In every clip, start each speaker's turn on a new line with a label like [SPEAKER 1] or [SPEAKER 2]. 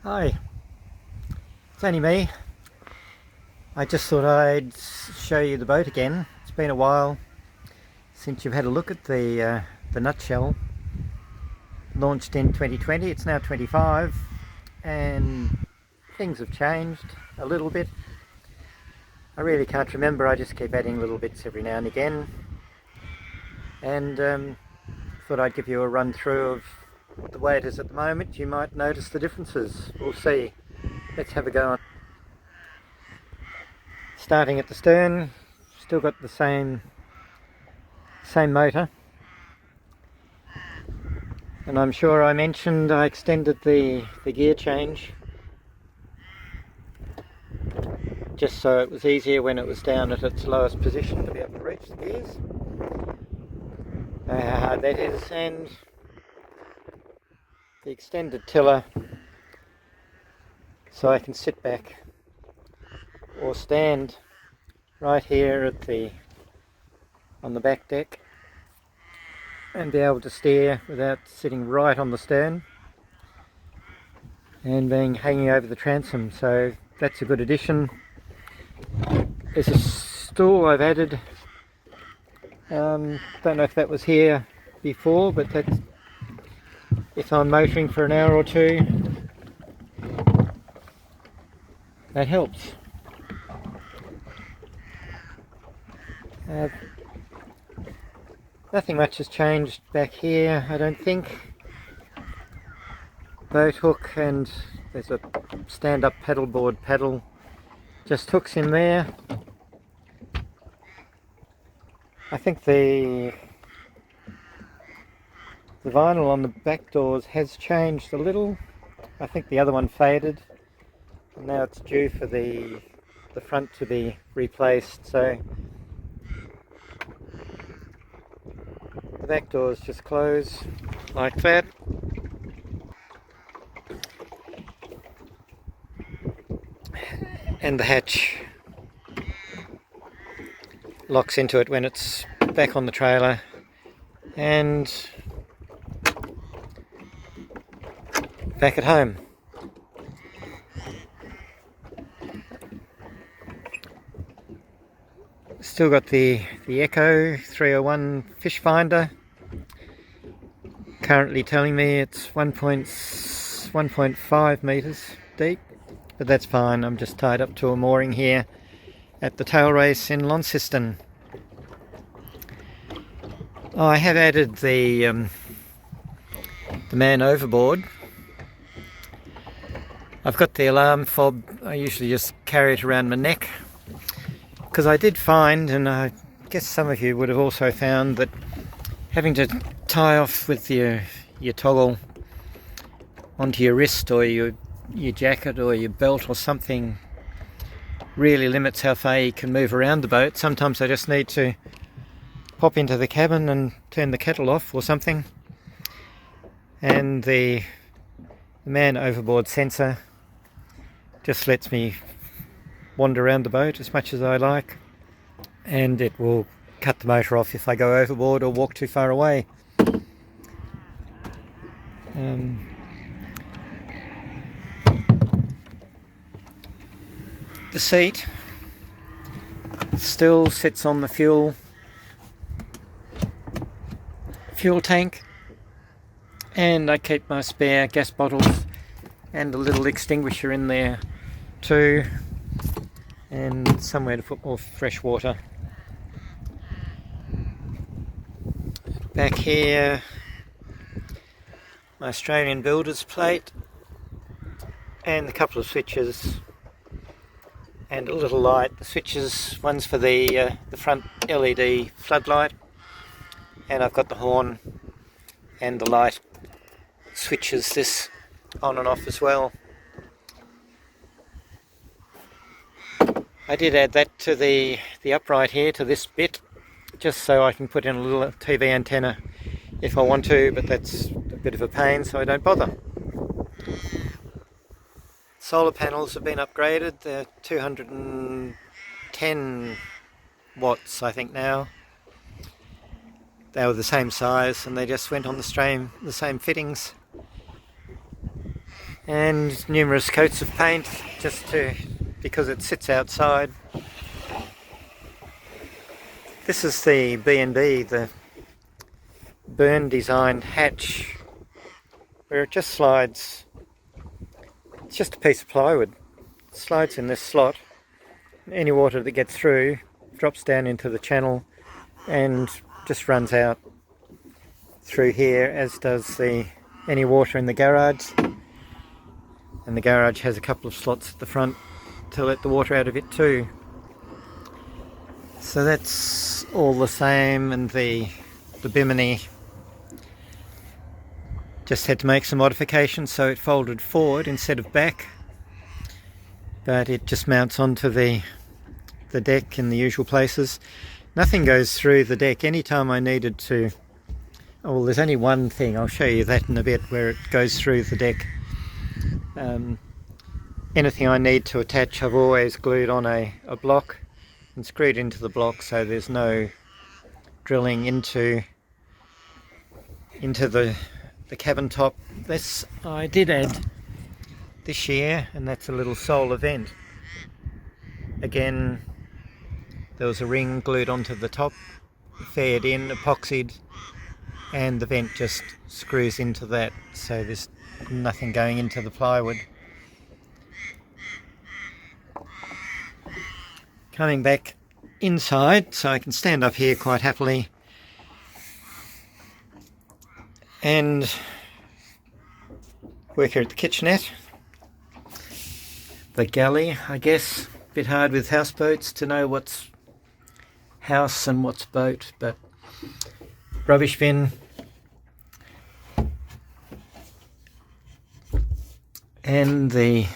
[SPEAKER 1] Hi, it's only me. I just thought I'd show you the boat again. It's been a while since you've had a look at the nutshell. Launched in 2020, it's now 25 and things have changed a little bit. I really can't remember, I just keep adding little bits every now and again. And thought I'd give you a run through of the way it is at the moment. You might notice the differences. We'll see. Let's have a go on. Starting at the stern, still got the same motor, and I'm sure I mentioned I extended the gear change just so it was easier when it was down at its lowest position to be able to reach the gears. Know how hard that is, and the extended tiller so I can sit back or stand right here on the back deck and be able to steer without sitting right on the stern and being hanging over the transom, so that's a good addition. There's a stool I've added. Don't know if that was here before, but that's if I'm motoring for an hour or two, that helps. Nothing much has changed back here, I don't think. Boat hook, and there's a stand-up paddleboard paddle, just hooks in there. I think the vinyl on the back doors has changed a little. I think the other one faded, and now it's due for the front to be replaced, so the back doors just close like that. And the hatch locks into it when it's back on the trailer and back at home. Still got the Echo 301 fish finder, currently telling me it's 1.5 metres deep, but that's fine. I'm just tied up to a mooring here at the tail race in Launceston. Oh, I have added the man overboard. I've got the alarm fob. I usually just carry it around my neck, because I did find, and I guess some of you would have also found, that having to tie off with your toggle onto your wrist or your jacket or your belt or something really limits how far you can move around the boat. Sometimes I just need to pop into the cabin and turn the kettle off or something, and the man overboard sensor just lets me wander around the boat as much as I like, and it will cut the motor off if I go overboard or walk too far away. The seat still sits on the fuel tank, and I keep my spare gas bottles and a little extinguisher in there too, and somewhere to put more fresh water. Back here, my Australian builder's plate and a couple of switches and a little light. The switches, one's for the front LED floodlight, and I've got the horn and the light switches this on and off as well. I did add that to the upright here, to this bit, just so I can put in a little TV antenna if I want to, but that's a bit of a pain, so I don't bother. Solar panels have been upgraded. They're 210 watts I think now. They were the same size and they just went on the same fittings. and numerous coats of paint because it sits outside. This is the B&B, the burn designed hatch, where it just slides. It's just a piece of plywood. It slides in this slot. Any water that gets through drops down into the channel and just runs out through here, as does any water in the garage. And the garage has a couple of slots at the front to let the water out of it too. So that's all the same, and the bimini just had to make some modifications so it folded forward instead of back, but it just mounts onto the deck in the usual places. Nothing goes through the deck. Anytime I needed to, oh well, there's only one thing, I'll show you that in a bit, where it goes through the deck. Anything I need to attach I've always glued on a block and screwed into the block, so there's no drilling into the cabin top. This I did add this year, and that's a little solar vent. Again, there was a ring glued onto the top, faired in, epoxied, and the vent just screws into that, so there's nothing going into the plywood. Coming back inside, so I can stand up here quite happily and work here at the kitchenette. The galley, I guess, a bit hard with houseboats to know what's house and what's boat, but rubbish bin, and the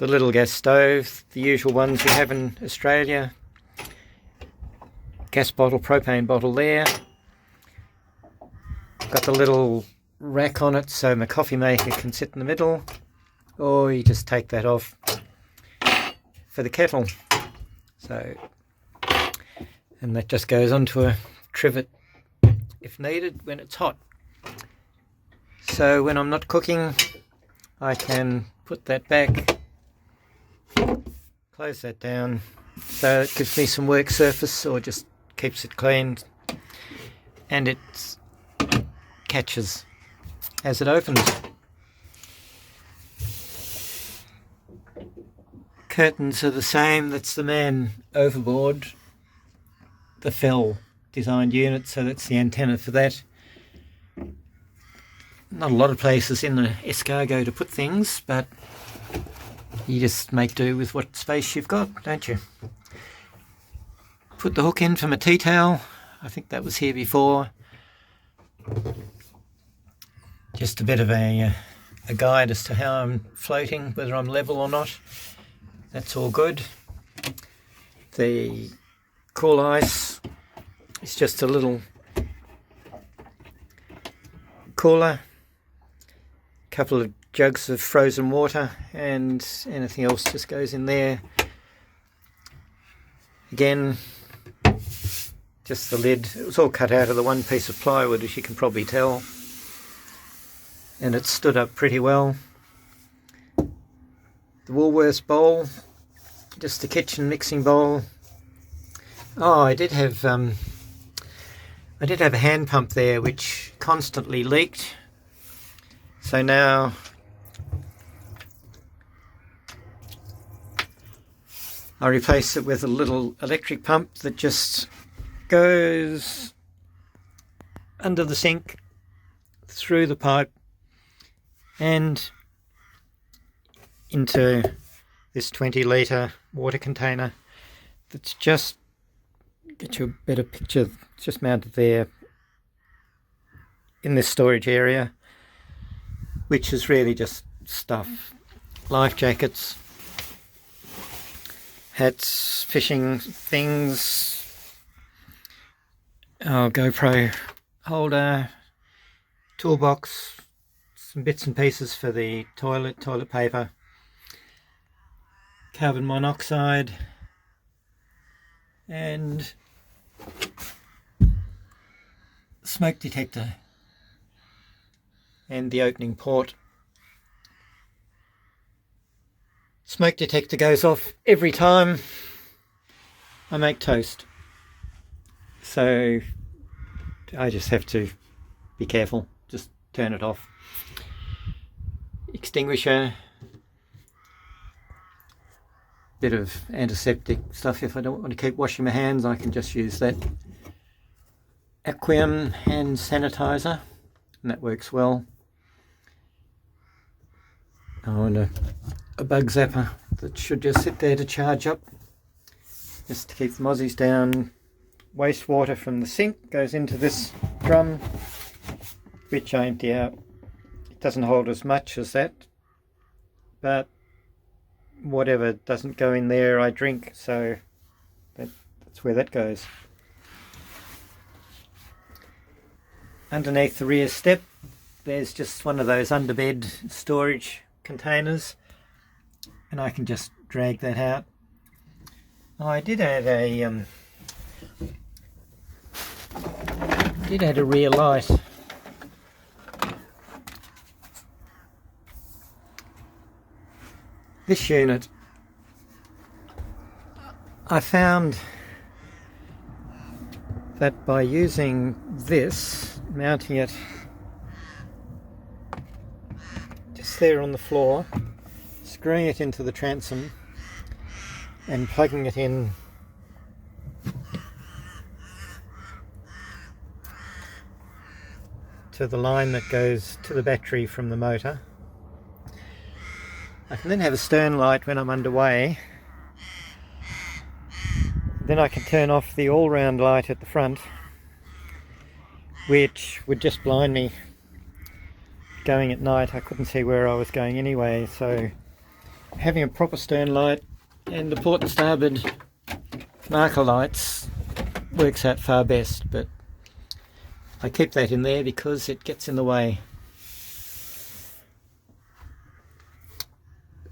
[SPEAKER 1] little gas stove, the usual ones you have in Australia. Gas bottle, propane bottle there. Got the little rack on it so my coffee maker can sit in the middle, or you just take that off for the kettle. So, and that just goes onto a trivet if needed when it's hot. So when I'm not cooking, I can put that back, close that down, so it gives me some work surface, or just keeps it cleaned, and it catches as it opens. Curtains are the same. That's the Man Overboard, the Fell designed unit, so that's the antenna for that. Not a lot of places in the Escargot to put things, but you just make do with what space you've got, don't you? Put the hook in for my tea towel. I think that was here before. Just a bit of a guide as to how I'm floating, whether I'm level or not. That's all good. The cool ice is just a little cooler. Couple of jugs of frozen water, and anything else just goes in there. Again, just the lid. It was all cut out of the one piece of plywood, as you can probably tell, and it stood up pretty well. The Woolworths bowl, just a kitchen mixing bowl. Oh, I did have a hand pump there which constantly leaked. So now I replace it with a little electric pump that just goes under the sink, through the pipe, and into this 20-litre water container that's just, get you a better picture, it's just mounted there in this storage area, which is really just stuff. Life jackets, hats, fishing things, GoPro holder, toolbox, some bits and pieces for the toilet paper, carbon monoxide, and smoke detector, and the opening port Smoke detector goes off every time I make toast. So I just have to be careful, just turn it off. Extinguisher, bit of antiseptic stuff. If I don't want to keep washing my hands, I can just use that Aqueum hand sanitizer, and that works well. Oh, and a bug zapper that should just sit there to charge up, just to keep the mozzies down. Wastewater from the sink goes into this drum, which I empty out. It doesn't hold as much as that, but whatever doesn't go in there I drink, so that's where that goes. Underneath the rear step there's just one of those underbed storage containers, and I can just drag that out. I did add a rear light. This unit, I found that by using this, mounting it just there on the floor, screwing it into the transom and plugging it in to the line that goes to the battery from the motor, I can then have a stern light when I'm underway. Then I can turn off the all-round light at the front, which would just blind me going at night. I couldn't see where I was going anyway, so having a proper stern light and the port and starboard marker lights works out far best, but I keep that in there because it gets in the way.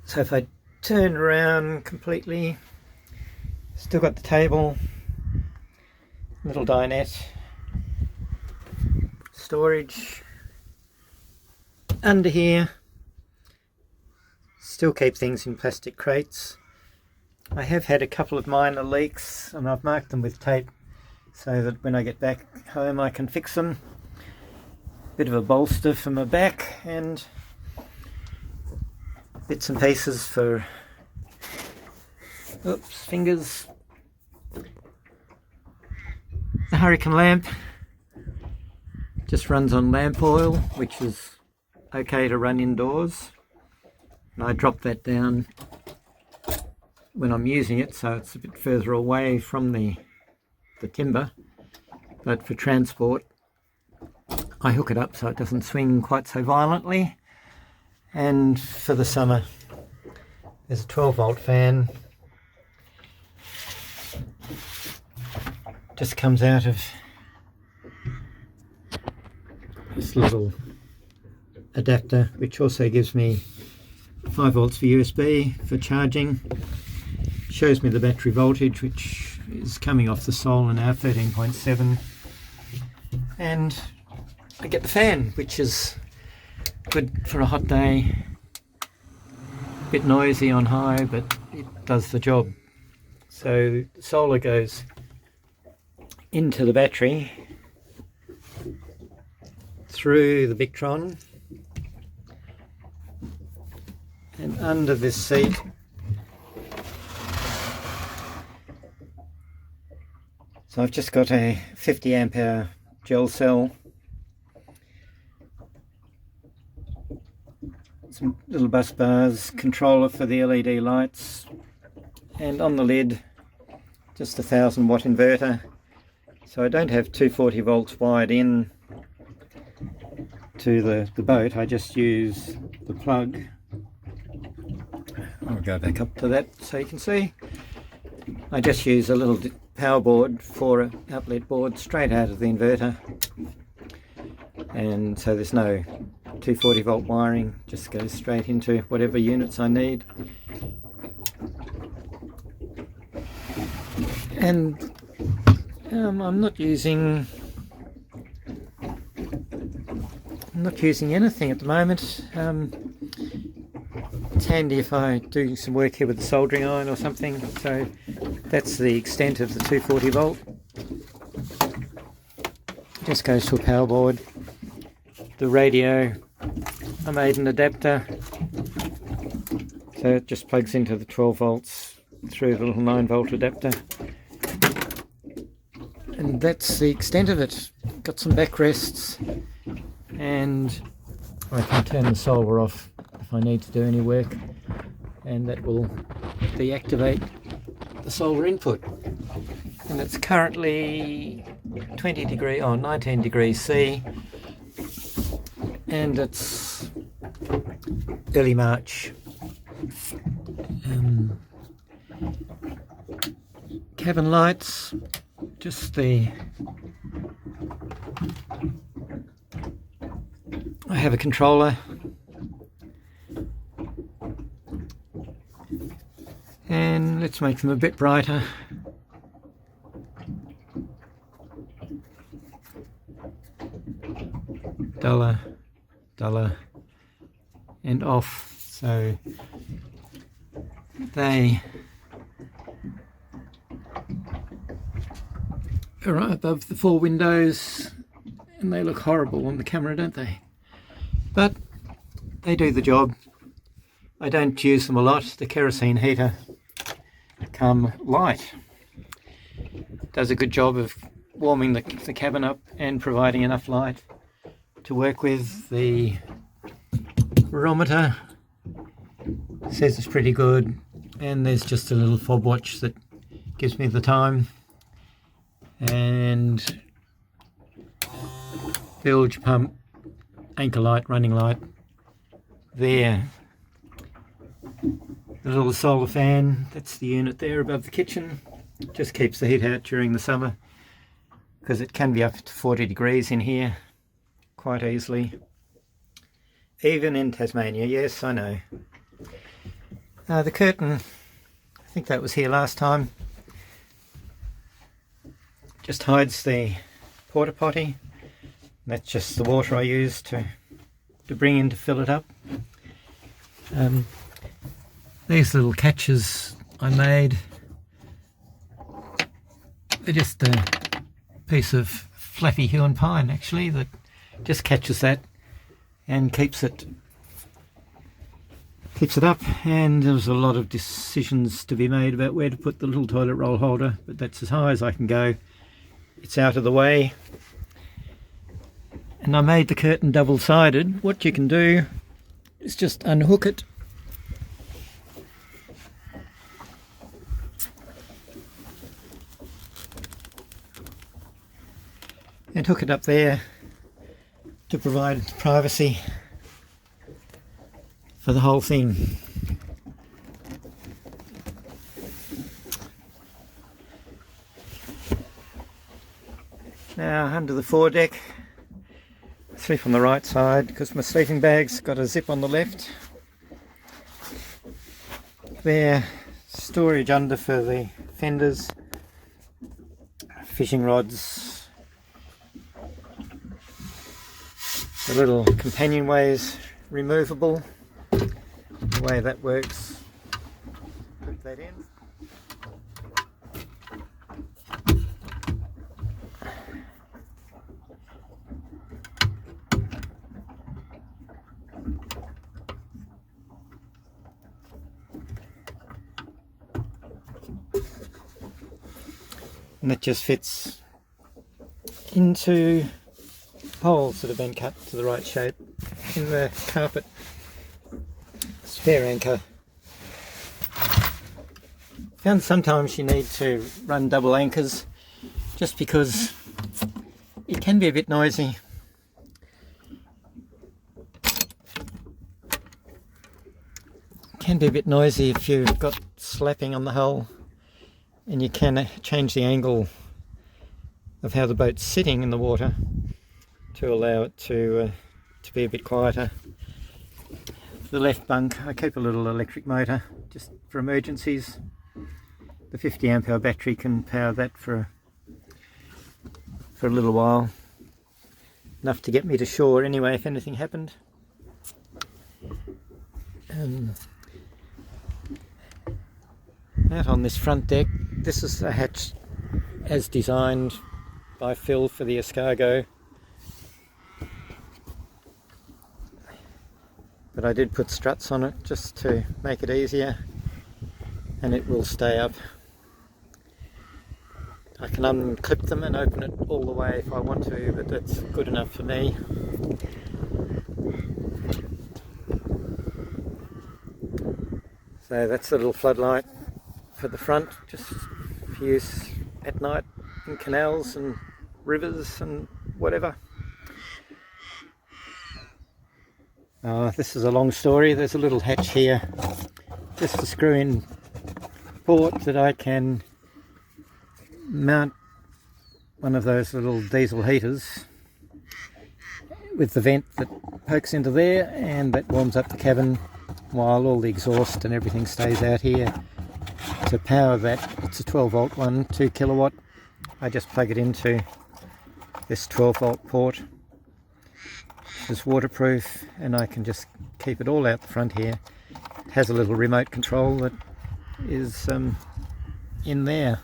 [SPEAKER 1] So if I turn around completely, still got the table, little dinette, storage under here, still keep things in plastic crates. I have had a couple of minor leaks and I've marked them with tape so that when I get back home I can fix them. Bit of a bolster for my back and bits and pieces for, oops, fingers. The hurricane lamp just runs on lamp oil, which is okay to run indoors, and I drop that down when I'm using it, so it's a bit further away from the timber, but for transport I hook it up so it doesn't swing quite so violently. And for the summer there's a 12-volt fan, just comes out of this little adapter, which also gives me 5 volts for USB for charging. Shows me the battery voltage, which is coming off the solar now, 13.7, and I get the fan, which is good for a hot day. A bit noisy on high, but it does the job. So the solar goes into the battery through the Victron and under this seat so I've just got a 50 amp hour gel cell, some little bus bars, controller for the LED lights, and on the lid just a 1000 watt inverter. So I don't have 240 volts wired in to the boat, I just use the plug. I'll go back up to that so you can see. I just use a little power board, 4 outlet board, straight out of the inverter, and so there's no 240 volt wiring, just goes straight into whatever units I need. And I'm not using anything at the moment. it's handy if I do some work here with the soldering iron or something. So that's the extent of the 240 volt. Just goes to a power board. The radio, I made an adapter, so it just plugs into the 12 volts through the little 9 volt adapter. And that's the extent of it. Got some backrests, and I can turn the solder off if I need to do any work, and that will deactivate the solder input. And it's currently 19 degrees C, and it's early March. Cabin lights, just I have a controller, and let's make them a bit brighter. Duller, and off, so they are right above the 4 windows, and they look horrible on the camera, don't they? But they do the job. I don't use them a lot. The kerosene heater come light does a good job of warming the cabin up and providing enough light to work with. The barometer says it's pretty good, and there's just a little fob watch that gives me the time, and bilge pump, anchor light, running light there. The little solar fan, that's the unit there above the kitchen, just keeps the heat out during the summer, because it can be up to 40 degrees in here quite easily, even in Tasmania. Yes, I know. The curtain, I think that was here last time, just hides the porta potty. That's just the water I use to bring in to fill it up. These little catches I made, they're just a piece of fluffy hewn pine actually that just catches that and keeps it up. And there was a lot of decisions to be made about where to put the little toilet roll holder, but that's as high as I can go. It's out of the way. And I made the curtain double-sided. What you can do is just unhook it and hook it up there to provide privacy for the whole thing. Now under the foredeck, sleep on the right side because my sleeping bag's got a zip on the left. There, storage under for the fenders, fishing rods, the little companionway is removable. The way that works, put that in. And it just fits into holes that have been cut to the right shape in the carpet. Spare anchor. Found sometimes you need to run double anchors just because it can be a bit noisy. It can be a bit noisy if you've got slapping on the hull, and you can change the angle of how the boat's sitting in the water to allow it to be a bit quieter. The left bunk, I keep a little electric motor just for emergencies. The 50 amp hour battery can power that for a little while. Enough to get me to shore anyway if anything happened. Out on this front deck, this is a hatch as designed by Phil for the Escargot. But I did put struts on it just to make it easier, and it will stay up. I can unclip them and open it all the way if I want to, but that's good enough for me. So that's the little floodlight for the front, just for use at night in canals and rivers and whatever. This is a long story. There's a little hatch here, just a screw-in port that I can mount one of those little diesel heaters with the vent that pokes into there, and that warms up the cabin while all the exhaust and everything stays out here. To power that, it's a 12 volt one, 2 kilowatt. I just plug it into this 12 volt port. It's waterproof, and I can just keep it all out the front here. It has a little remote control that is in there.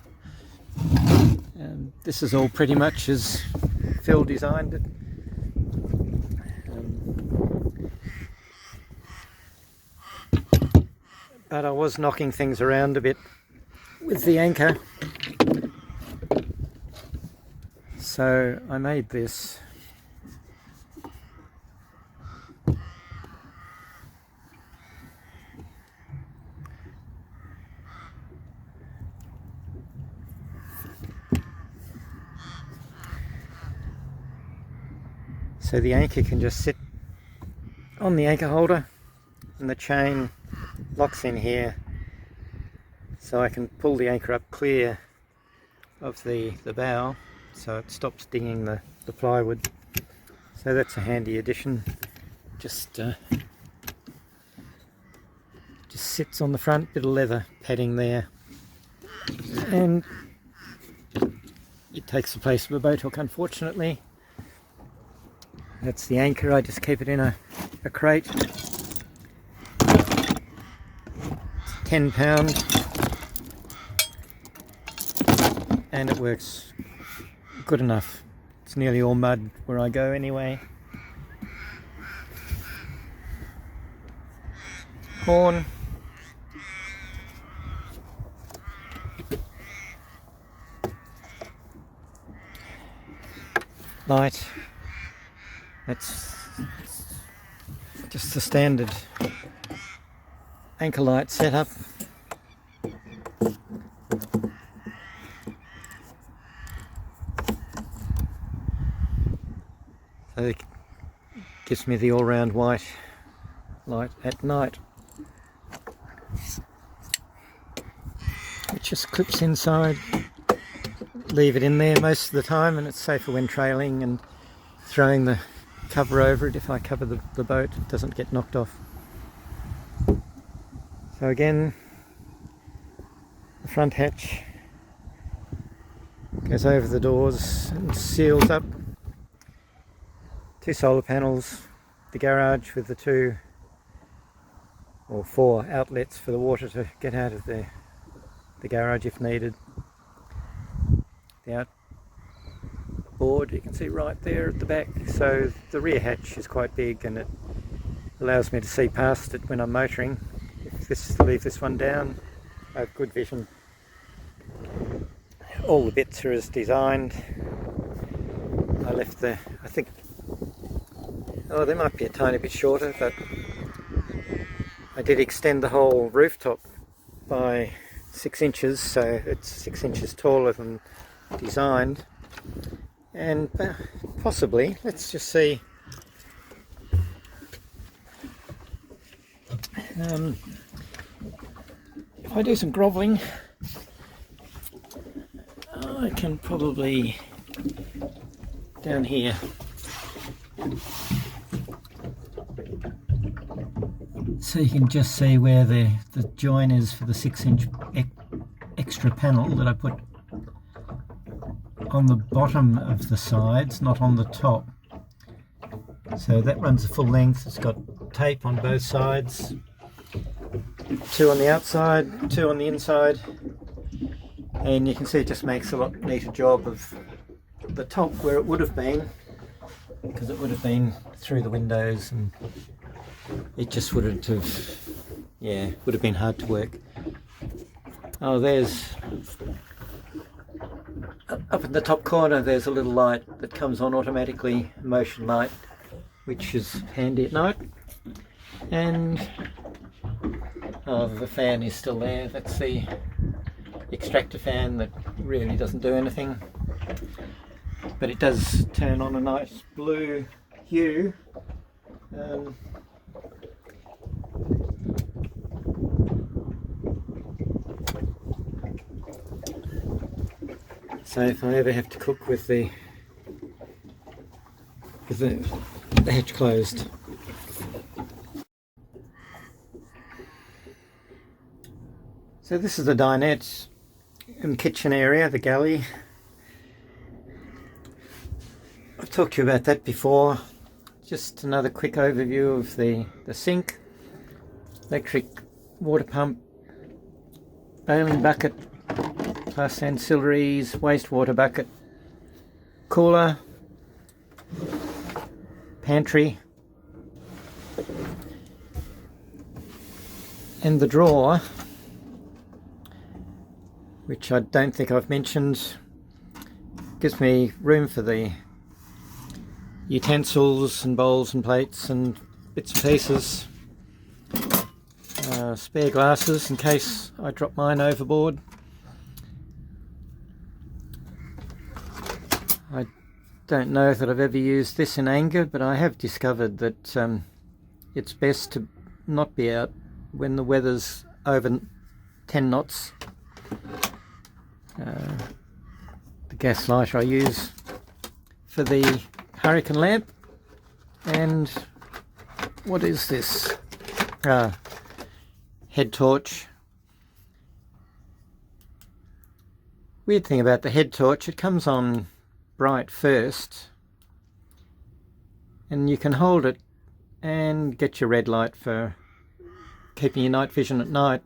[SPEAKER 1] This is all pretty much as Phil designed it. But I was knocking things around a bit with the anchor, so I made this. So the anchor can just sit on the anchor holder, and the chain locks in here, so I can pull the anchor up clear of the bow, so it stops dinging the plywood. So that's a handy addition. Just sits on the front, bit of leather padding there, and it takes the place of a boat hook, unfortunately. That's the anchor. I just keep it in a crate. 10 pound, and it works good enough. It's nearly all mud where I go anyway. Horn. Light. That's just the standard anchor light setup. So it gives me the all-round white light at night. It just clips inside. Leave it in there most of the time, and it's safer when trailing and throwing the cover over it. If I cover the boat, it doesn't get knocked off. So again, the front hatch goes over the doors and seals up. 2 solar panels, the garage with the 2 or 4 outlets for the water to get out of the garage if needed. The outboard you can see right there at the back, so the rear hatch is quite big and it allows me to see past it when I'm motoring. If leave this one down, I have good vision. All the bits are as designed. I left I think, they might be a tiny bit shorter, but I did extend the whole rooftop by 6 inches, so it's 6 inches taller than designed. And possibly, let's just see, if I do some grovelling, I can probably, down here, so you can just see where the join is for the 6-inch extra panel that I put on the bottom of the sides, not on the top. So that runs the full length. It's got tape on both sides, 2 on the outside, 2 on the inside, and you can see it just makes a lot neater job of the top where it would have been, because it would have been through the windows and it just wouldn't have, yeah, would have been hard to work. Oh, there's, up in the top corner there's a little light that comes on automatically, motion light, which is handy at night. And oh, the fan is still there. That's the extractor fan that really doesn't do anything, but it does turn on a nice blue hue. So if I ever have to cook with the hatch closed. So this is the dinette and kitchen area, the galley. I've talked to you about that before. Just another quick overview of the sink, electric water pump, bailing bucket, plus ancillaries, wastewater bucket, cooler, pantry, and the drawer, which I don't think I've mentioned, gives me room for the utensils and bowls and plates and bits and pieces, spare glasses in case I drop mine overboard. I don't know that I've ever used this in anger, but I have discovered that it's best to not be out when the weather's over 10 knots. The gas lighter I use for the hurricane lamp. And what is this? Head torch. Weird thing about the head torch, it comes on bright first, and you can hold it and get your red light for keeping your night vision at night.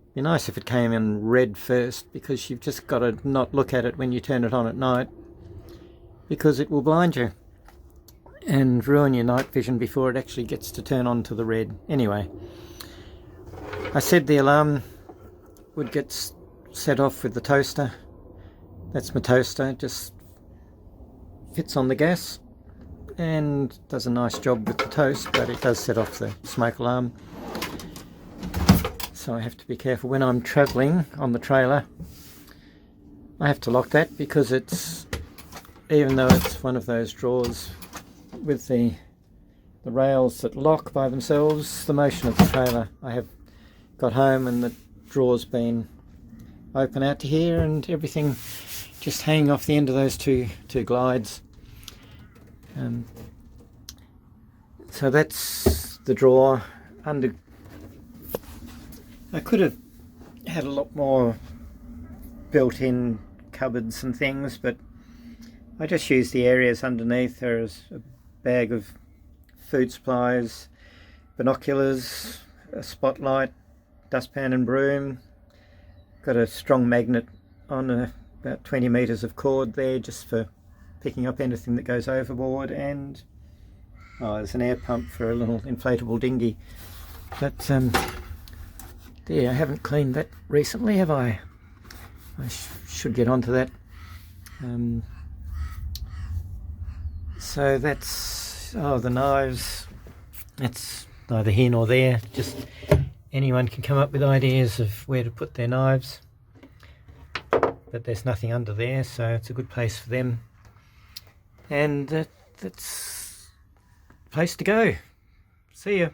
[SPEAKER 1] It'd be nice if it came in red first, because you've just got to not look at it when you turn it on at night, because it will blind you and ruin your night vision before it actually gets to turn on to the red. Anyway, I said the alarm would get set off with the toaster. That's my toaster. It just fits on the gas and does a nice job with the toast, but it does set off the smoke alarm. So I have to be careful when I'm travelling on the trailer. I have to lock that, because it's, even though it's one of those drawers with the rails that lock by themselves, the motion of the trailer, I have got home and the drawer's been open out to here and everything just hanging off the end of those two glides. So that's the drawer. Under, I could have had a lot more built-in cupboards and things, but I just use the areas underneath. There's a bag of food supplies, binoculars, a spotlight, dustpan and broom. Got a strong magnet on about 20 metres of cord there, just for picking up anything that goes overboard, and there's an air pump for a little inflatable dinghy. But there, I haven't cleaned that recently, have I? I should get onto that. So that's, the knives, that's neither here nor there. Just anyone can come up with ideas of where to put their knives, but there's nothing under there, so it's a good place for them. And that's the place to go. See ya.